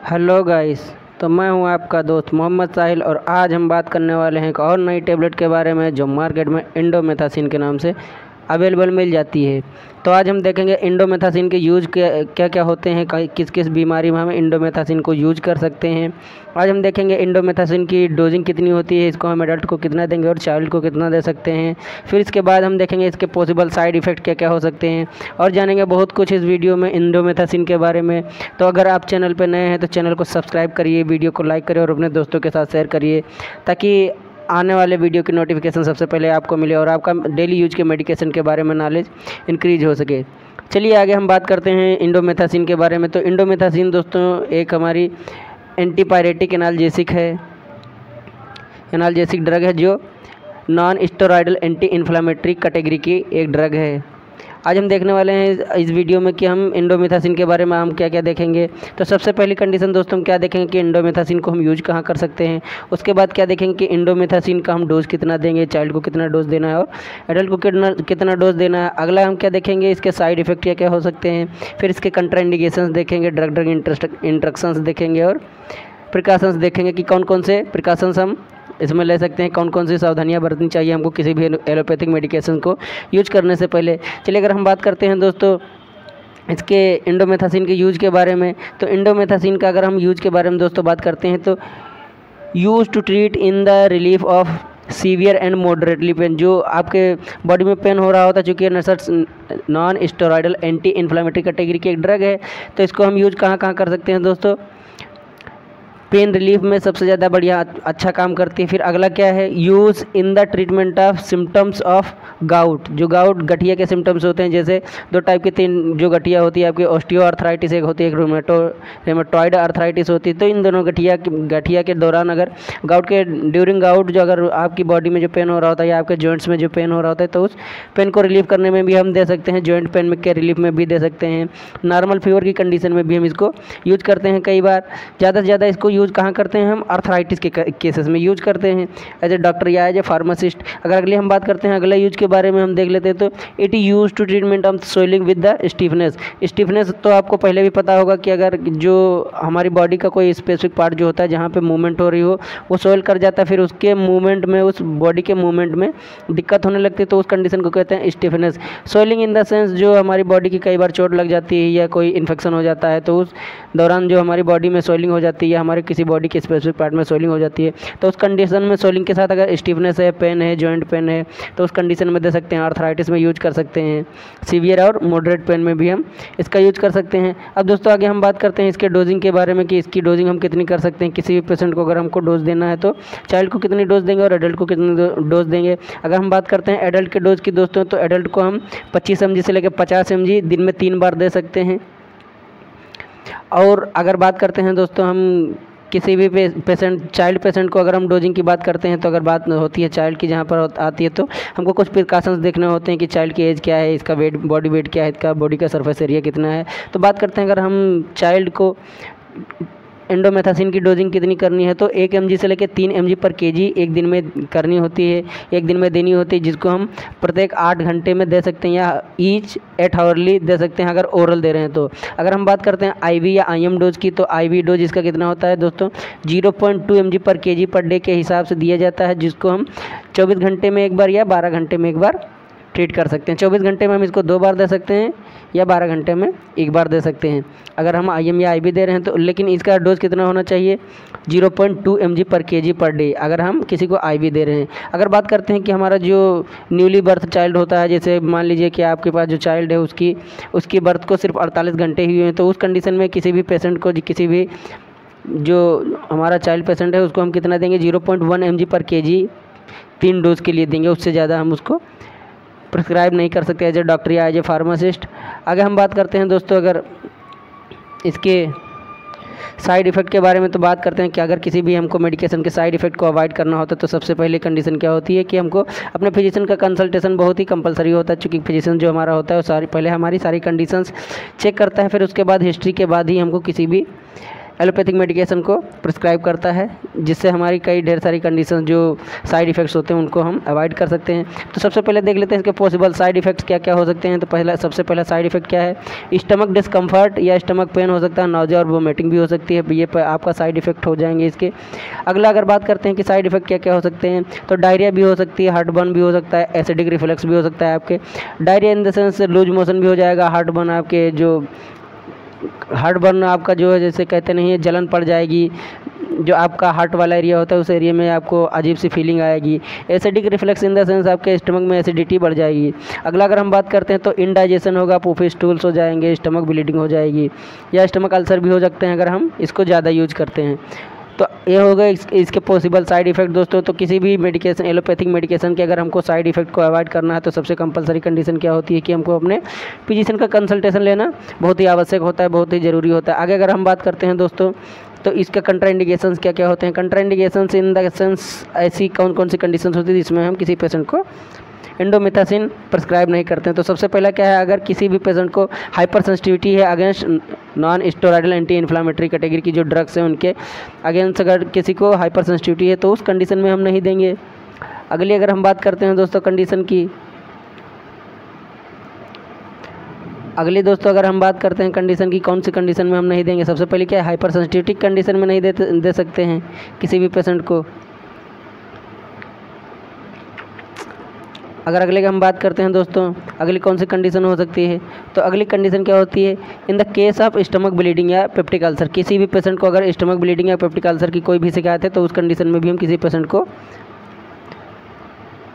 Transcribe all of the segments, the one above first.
Hello guys. तो मैं हूं आपका दोस्त मोहम्मद साहिल और आज हम बात करने वाले हैं एक और नई टेबलेट के बारे में जो मार्केट में इंडोमेथासिन के नाम से अवेलेबल मिल जाती है। तो आज हम देखेंगे इंडोमेथासिन के यूज क्या क्या होते हैं, किस किस बीमारी में हम इंडोमेथासिन को यूज कर सकते हैं। आज हम देखेंगे इंडोमेथासिन की डोजिंग कितनी होती है, इसको हम एडल्ट को कितना देंगे और चाइल्ड को कितना दे सकते हैं। फिर इसके बाद हम देखेंगे इसके पॉसिबल साइड इफ़ेक्ट क्या क्या हो सकते हैं और जानेंगे बहुत कुछ इस वीडियो में इंडोमेथासिन के बारे में। तो अगर आप चैनल पर नए हैं तो चैनल को सब्सक्राइब करिए, वीडियो को लाइक करिए और अपने दोस्तों के साथ शेयर करिए ताकि आने वाले वीडियो की नोटिफिकेशन सबसे पहले आपको मिले और आपका डेली यूज के मेडिकेशन के बारे में नॉलेज इंक्रीज हो सके। चलिए आगे हम बात करते हैं इंडोमेथासिन के बारे में। तो इंडोमेथासिन दोस्तों एक हमारी एंटीपायरेटिक एनाल्जेसिक है, एनाल्जेसिक ड्रग है जो non steroidal anti inflammatory category की एक ड्रग है। आज हम देखने वाले हैं इस वीडियो में कि हम इंडोमेथासिन के बारे में हम क्या क्या देखेंगे। तो सबसे पहली कंडीशन दोस्तों हम क्या देखेंगे कि इंडोमेथासिन को हम यूज कहाँ कर सकते हैं। उसके बाद क्या देखेंगे कि इंडोमेथासिन का हम डोज कितना देंगे, चाइल्ड को कितना डोज देना है और एडल्ट को कितना डोज देना है। अगला हम क्या देखेंगे इसके साइड इफेक्ट क्या क्या हो सकते हैं। फिर इसके कंट्राइंडिकेशंस देखेंगे, ड्रग ड्रग इंटरेक्शंस देखेंगे और प्रिकॉशंस देखेंगे कि कौन कौन से प्रिकॉशंस हम इसमें ले सकते हैं, कौन कौन सी सावधानियां बरतनी चाहिए हमको किसी भी एलोपैथिक मेडिकेशन को यूज करने से पहले। चलिए अगर हम बात करते हैं दोस्तों इसके इंडोमेथासिन के यूज के बारे में, तो इंडोमेथासिन का अगर हम यूज के बारे में दोस्तों बात करते हैं तो use to treat in the relief of severe and moderately pain. जो आपके बॉडी में पेन हो रहा होता है, चूँकि non steroidal anti inflammatory category की एक ड्रग है, तो इसको हम यूज कहाँ कहाँ कर सकते हैं दोस्तों। पेन रिलीफ में सबसे ज़्यादा बढ़िया अच्छा काम करती है। फिर अगला क्या है, use in the treatment of symptoms of gout. जो गाउट गठिया के सिम्टम्स होते हैं, जैसे दो टाइप की तीन जो गठिया होती है आपकी, ऑस्टियो आर्थराइटिस एक होती है, एक रेमेटॉइड आर्थराइटिस होती है। तो इन दोनों गठिया के दौरान अगर गाउट के ड्यूरिंग गाउट जो अगर आपकी बॉडी में जो पेन हो रहा होता है या आपके जॉइंट्स में जो पेन हो रहा होता है, तो उस पेन को रिलीफ करने में भी हम दे सकते हैं, जॉइंट पेन में के रिलीफ में भी दे सकते हैं। नॉर्मल फीवर की कंडीशन में भी हम इसको यूज करते हैं। कई बार ज़्यादा से ज़्यादा इसको यूज कहाँ करते हैं, हम आर्थराइटिस के केसेस में यूज करते हैं एज ए डॉक्टर या एज ए फार्मासिस्ट। अगर अगले हम बात करते हैं अगले यूज के बारे में हम देख लेते हैं, तो it is use to treatment of soiling with the stiffness. Stiffness तो आपको पहले भी पता होगा कि अगर जो हमारी बॉडी का कोई स्पेसिफिक पार्ट जो होता है जहाँ पे मूवमेंट हो रही हो वो सोइल कर जाता है, फिर उसके मूवमेंट में, उस बॉडी के मूवमेंट में दिक्कत होने लगती है, तो उस कंडीशन को कहते हैं स्टिफनेस। सोइलिंग इन द सेंस जो हमारी बॉडी की कई बार चोट लग जाती है या कोई इन्फेक्शन हो जाता है, तो उस दौरान जो हमारी बॉडी में सोइलिंग हो जाती है या हमारे किसी बॉडी के स्पेसिफिक पार्ट में सोइलिंग हो जाती है, तो उस कंडीशन में सोइलिंग के साथ अगर स्टिफनेस है, पेन है, जॉइंट पेन है, तो उस कंडीशन में दे सकते हैं। आर्थराइटिस में यूज कर सकते हैं, सीवियर और मॉडरेट पेन में भी हम इसका यूज कर सकते हैं। अब दोस्तों आगे हम बात करते हैं इसके डोजिंग के बारे में कि इसकी डोजिंग हम कितनी कर सकते हैं। किसी भी पेशेंट को अगर हमको डोज देना है तो चाइल्ड को कितनी डोज देंगे और एडल्ट को कितनी डोज देंगे। अगर हम बात करते हैं एडल्ट के डोज की दोस्तों, तो एडल्ट को हम 25 mg से लेकर 50 mg दिन में 3 बार दे सकते हैं। और अगर बात करते हैं दोस्तों हम किसी भी पेशेंट, चाइल्ड पेशेंट को अगर हम डोजिंग की बात करते हैं, तो अगर बात होती है चाइल्ड की जहाँ पर आती है, तो हमको कुछ प्रिकॉशंस देखने होते हैं कि चाइल्ड की एज क्या है, इसका वेट, बॉडी वेट क्या है, इसका बॉडी का सरफेस एरिया कितना है। तो बात करते हैं अगर हम चाइल्ड को इंडोमेथासिन की डोजिंग कितनी करनी है, तो 1 mg से लेकर 3 mg पर kg एक दिन में करनी होती है, एक दिन में देनी होती है, जिसको हम प्रत्येक 8 घंटे में दे सकते हैं या ईच 8 आवरली दे सकते हैं अगर ओरल दे रहे हैं तो। अगर हम बात करते हैं आईवी या आईएम डोज की, तो आईवी डोज इसका कितना होता है दोस्तों, 0.2 mg पर kg पर डे के हिसाब से दिया जाता है, जिसको हम 24 घंटे में एक बार या 12 घंटे में एक बार ट्रीट कर सकते हैं। 24 घंटे में हम इसको 2 बार दे सकते हैं या 12 घंटे में एक बार दे सकते हैं अगर हम आईएम या आईवी दे रहे हैं तो। लेकिन इसका डोज कितना होना चाहिए, 0.2 mg पर kg पर डे अगर हम किसी को आईवी दे रहे हैं। अगर बात करते हैं कि हमारा जो न्यूली बर्थ चाइल्ड होता है, जैसे मान लीजिए कि आपके पास जो चाइल्ड है उसकी बर्थ को सिर्फ 48 घंटे ही हुए हैं, तो उस कंडीशन में किसी भी पेशेंट को, किसी भी जो हमारा चाइल्ड पेशेंट है उसको हम कितना देंगे, 0.1 mg पर kg 3 डोज के लिए देंगे। उससे ज़्यादा हम उसको प्रिस्क्राइब नहीं कर सकते एज ए डॉक्टर या एज ए फार्मासिस्ट। आगे हम बात करते हैं दोस्तों अगर इसके साइड इफ़ेक्ट के बारे में, तो बात करते हैं कि अगर किसी भी हमको मेडिकेशन के साइड इफ़ेक्ट को अवॉइड करना होता है, तो सबसे पहले कंडीशन क्या होती है कि हमको अपने फिजिशियन का कंसल्टेशन बहुत ही कंपलसरी होता है, क्योंकि फिजिशियन जो हमारा होता है वो पहले हमारी सारी कंडीशंस चेक करता है, फिर उसके बाद हिस्ट्री के बाद ही हमको किसी भी एलोपैथिक मेडिकेशन को प्रिस्क्राइब करता है, जिससे हमारी कई ढेर सारी कंडीशन जो साइड इफ़ेक्ट्स होते हैं उनको हम अवॉइड कर सकते हैं। तो सबसे पहले देख लेते हैं इसके पॉसिबल साइड इफ़ेक्ट्स क्या क्या हो सकते हैं। तो सबसे पहला साइड इफ़ेक्ट क्या है, स्टमक डिस्कम्फर्ट या स्टमक पेन हो सकता है, नाउजिया और वोमिटिंग भी हो सकती है, ये आपका साइड इफ़ेक्ट हो जाएंगे इसके। अगला अगर बात करते हैं कि साइड इफ़ेक्ट क्या क्या हो सकते हैं, तो डायरिया भी हो सकती है, हार्ट बर्न भी हो सकता है, एसिडिक रिफ्लक्स भी हो सकता है आपके। Diarrhoea in the sense loose motion भी हो जाएगा, हार्ट बर्न आपके जो हार्ट बर्न आपका जो है जैसे कहते नहीं है जलन पड़ जाएगी, जो आपका हार्ट वाला एरिया होता है उस एरिया में आपको अजीब सी फीलिंग आएगी। Acidic reflux in the sense आपके स्टमक में एसिडिटी बढ़ जाएगी। अगला अगर हम बात करते हैं तो इनडाइजेशन होगा, पूफी स्टूल्स हो जाएंगे, स्टमक ब्लीडिंग हो जाएगी या स्टमक अल्सर भी हो सकते हैं अगर हम इसको ज़्यादा यूज करते हैं। तो ये हो गए इसके पॉसिबल साइड इफ़ेक्ट दोस्तों। तो किसी भी मेडिकेशन एलोपैथिक मेडिकेशन के अगर हमको साइड इफ़ेक्ट को अवॉइड करना है तो सबसे कंपलसरी कंडीशन क्या होती है कि हमको अपने फिजिशियन का कंसल्टेशन लेना बहुत ही आवश्यक होता है, बहुत ही ज़रूरी होता है। आगे अगर हम बात करते हैं दोस्तों तो इसका कंट्राइंडिकेशंस क्या क्या होते हैं। कंट्राइंडिकेशंस इन द सेंस ऐसी कौन कौन सी कंडीशंस होती है जिसमें हम किसी पेशेंट को इंडोमेथासिन प्रिस्क्राइब नहीं करते हैं। तो सबसे पहला क्या है, अगर किसी भी पेशेंट को हाइपर सेंसिटिविटी है against non steroidal anti inflammatory category की जो ड्रग्स हैं उनके अगेंस्ट अगर किसी को हाइपर सेंसिटिविटी है तो उस कंडीशन में हम नहीं देंगे। अगली अगर हम बात करते हैं दोस्तों कंडीशन की, अगली दोस्तों अगर हम बात करते हैं कंडीशन की कौन सी कंडीशन में हम नहीं देंगे, सबसे पहले क्या है हाइपर सेंसिटिविटी कंडीशन में नहीं दे सकते हैं किसी भी पेशेंट को। अगर अगले की हम बात करते हैं दोस्तों अगली कौन सी कंडीशन हो सकती है, तो अगली कंडीशन क्या होती है, इन the case of stomach bleeding या पेप्टिक अल्सर। किसी भी पेशेंट को अगर स्टमक ब्लीडिंग या पेप्टिक अल्सर की कोई भी शिकायत है तो उस कंडीशन में भी हम किसी पेशेंट को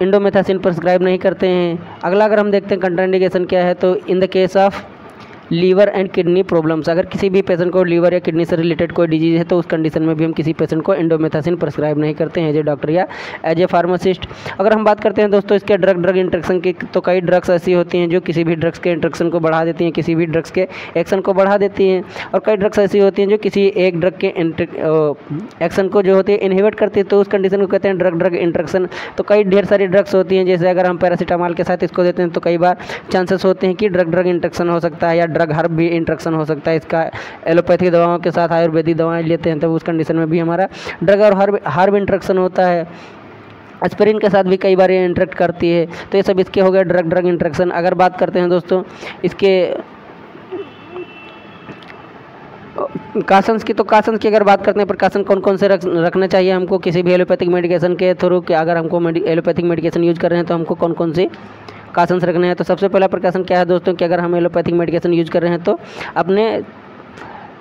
इंडोमेथासिन प्रिस्क्राइब नहीं करते हैं। अगला अगर हम देखते हैं कंट्राइंडिकेशन क्या है, तो in the case of liver and kidney problems. अगर किसी भी पेशेंट को लीवर या किडनी से रिलेटेड कोई डिजीज़ है तो उस कंडीशन में भी हम किसी पेशेंट को इंडोमेथासिन प्रिस्क्राइब नहीं करते हैं एज ए डॉक्टर या एज ए फार्मासिस्ट। अगर हम बात करते हैं दोस्तों इसके ड्रग इंट्रैक्शन की, तो कई ड्रग्स ऐसी होती हैं जो किसी भी ड्रग्स के इंट्रैक्शन को बढ़ा देती हैं, किसी भी ड्रग्स के एक्शन को बढ़ा देती हैं, और कई ड्रग्स ऐसी होती हैं जो किसी एक ड्रग के एक्शन को जो होती है इनहिबिट करती है, तो उस कंडीशन को कहते हैं ड्रग इंट्रैक्शन। तो कई ढेर सारी ड्रग्स होती हैं, जैसे अगर हम पैरासीटामॉल के साथ इसको देते हैं तो कई बार चांसेस होते हैं कि ड्रग इंट्रैक्शन हो सकता है या ड्रग हर्ब भी इंट्रैक्शन हो सकता है। इसका एलोपैथिक दवाओं के साथ आयुर्वेदिक दवाएं लेते हैं तो उस कंडीशन में भी हमारा ड्रग और हर्ब इंट्रैक्शन होता है। एस्पिरिन के साथ भी कई बार ये इंटरेक्ट करती है। तो ये सब इसके हो गए ड्रग इंट्रैक्शन। अगर बात करते हैं दोस्तों इसके प्रिकॉशंस की, तो प्रिकॉशंस की अगर बात करते हैं प्रिकॉशन कौन कौन से रखना चाहिए हमको किसी भी एलोपैथिक मेडिकेशन के थ्रू, कि अगर हमको एलोपैथिक मेडिकेशन यूज़ कर रहे हैं तो हमको कौन कौन से प्रिकॉशंस रखने हैं। तो सबसे पहला प्रिकॉशन क्या है दोस्तों कि अगर हम एलोपैथिक मेडिकेशन यूज़ कर रहे हैं तो अपने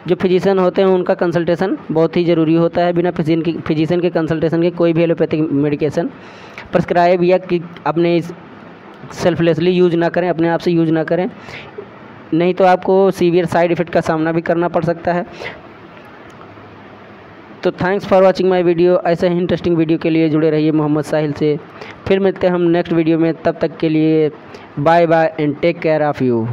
जो फिजिशियन होते हैं उनका कंसल्टेशन बहुत ही ज़रूरी होता है। बिना फिजिशियन के कंसल्टेशन के कोई भी एलोपैथिक मेडिकेशन प्रिस्क्राइब या कि अपने सेल्फलेसली यूज़ ना करें, अपने आप से यूज़ ना करें, नहीं तो आपको सीवियर साइड इफ़ेक्ट का सामना भी करना पड़ सकता है। तो thanks for watching my video. ऐसे ही इंटरेस्टिंग वीडियो के लिए जुड़े रहिए मोहम्मद साहिल से। फिर मिलते हैं हम नेक्स्ट वीडियो में, तब तक के लिए bye bye and take care of you.